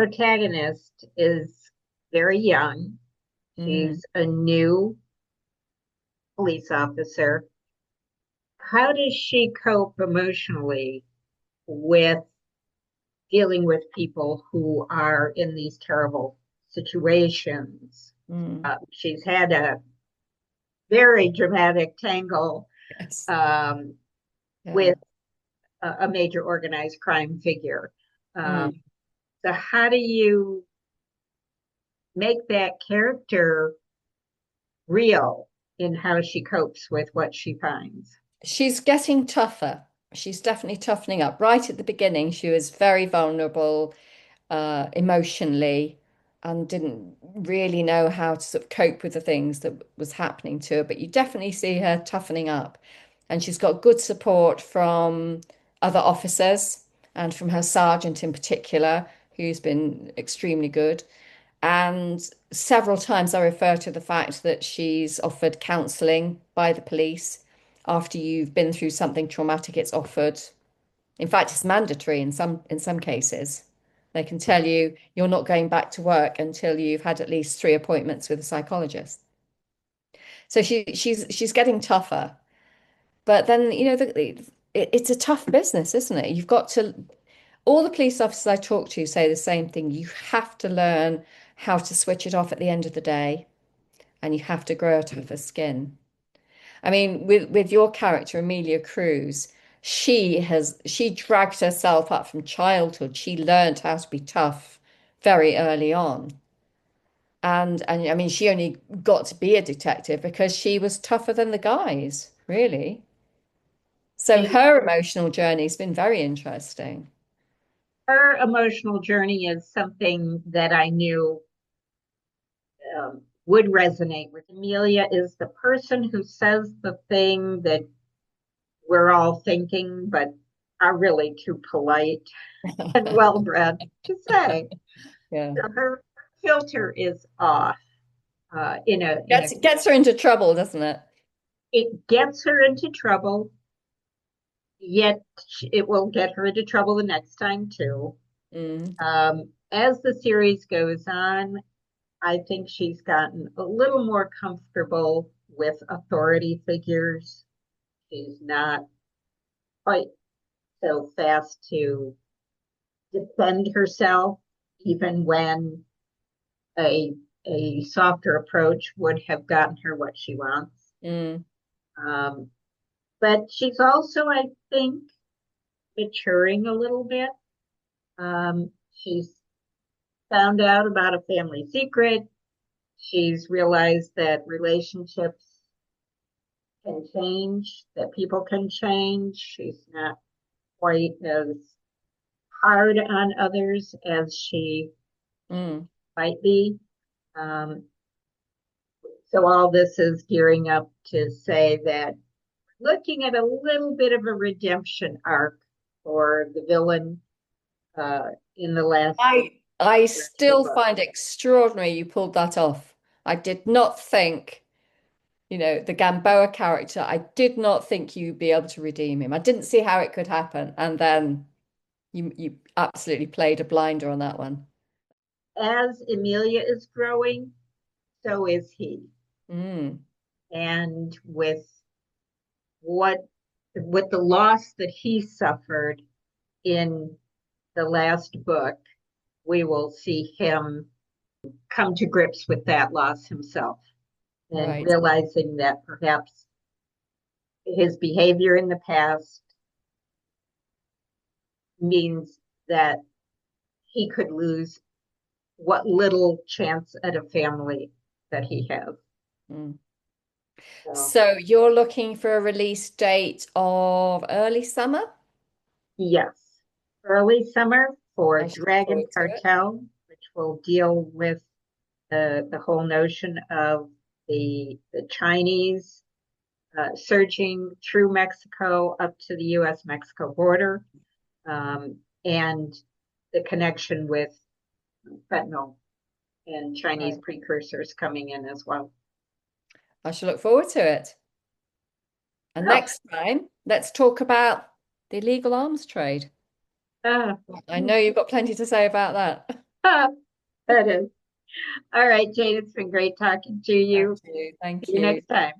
protagonist is very young. Mm. She's a new police officer. How does she cope emotionally with dealing with people who are in these terrible situations? Mm. She's had a very dramatic tangle Yes. um, Yeah. with a major organized crime figure. Um, Mm. so, how do you make that character real in how she copes with what she finds? She's getting tougher. She's definitely toughening up. Right at the beginning, she was very vulnerable, emotionally, and didn't really know how to sort of cope with the things that was happening to her. But you definitely see her toughening up, and she's got good support from other officers and from her sergeant in particular, who's been extremely good. And several times I refer to the fact that she's offered counselling by the police. After you've been through something traumatic, it's offered. In fact, it's mandatory in some cases. They can tell you you're not going back to work until you've had at least three appointments with a psychologist. So she's getting tougher. But then, it's a tough business, isn't it? You've got to, all the police officers I talk to say the same thing. You have to learn how to switch it off at the end of the day, and you have to grow a tougher skin. I mean, with your character, Amelia Cruz, she dragged herself up from childhood. She learned how to be tough very early on. And I mean, she only got to be a detective because she was tougher than the guys, really. So She, her emotional journey's been very interesting. her emotional journey is something that I knew would resonate with. Amelia is the person who says the thing that we're all thinking, but are really too polite and well bred to say. Yeah. So her filter is off. Gets her into trouble, doesn't it? It gets her into trouble, yet it will get her into trouble the next time too. Mm, As the series goes on, I think she's gotten a little more comfortable with authority figures. She's not quite so fast to defend herself, even when a a softer approach would have gotten her what she wants. mm. Um, but she's also, I think, maturing a little bit. She's found out about a family secret. She's realized that relationships can change, that people can change. She's not quite as hard on others as she Mm. might be. Um, so all this is gearing up to say that looking at a little bit of a redemption arc for the villain in the last I stretch of the still book. find it extraordinary you pulled that off. I did not think, the Gamboa character, I did not think you'd be able to redeem him. I didn't see how it could happen. And then you absolutely played a blinder on that one. As Emilia is growing, so is he. Mm. And what with the loss that he suffered in the last book, we will see him come to grips with that loss himself and Right. realizing that perhaps his behavior in the past means that he could lose what little chance at a family that he has. Mm. So, So you're looking for a release date of early summer? yes, early summer for I should look Dragon forward to it. Cartel, which will deal with the whole notion of the Chinese surging through Mexico up to the U.S. Mexico border, and the connection with fentanyl and Chinese Right. precursors coming in as well. I shall look forward to it. And Oh, next time, let's talk about the illegal arms trade. uh, I know you've got plenty to say about that. That is. All right, Jane, it's been great talking to Thank you. you. See Thank you you. next time.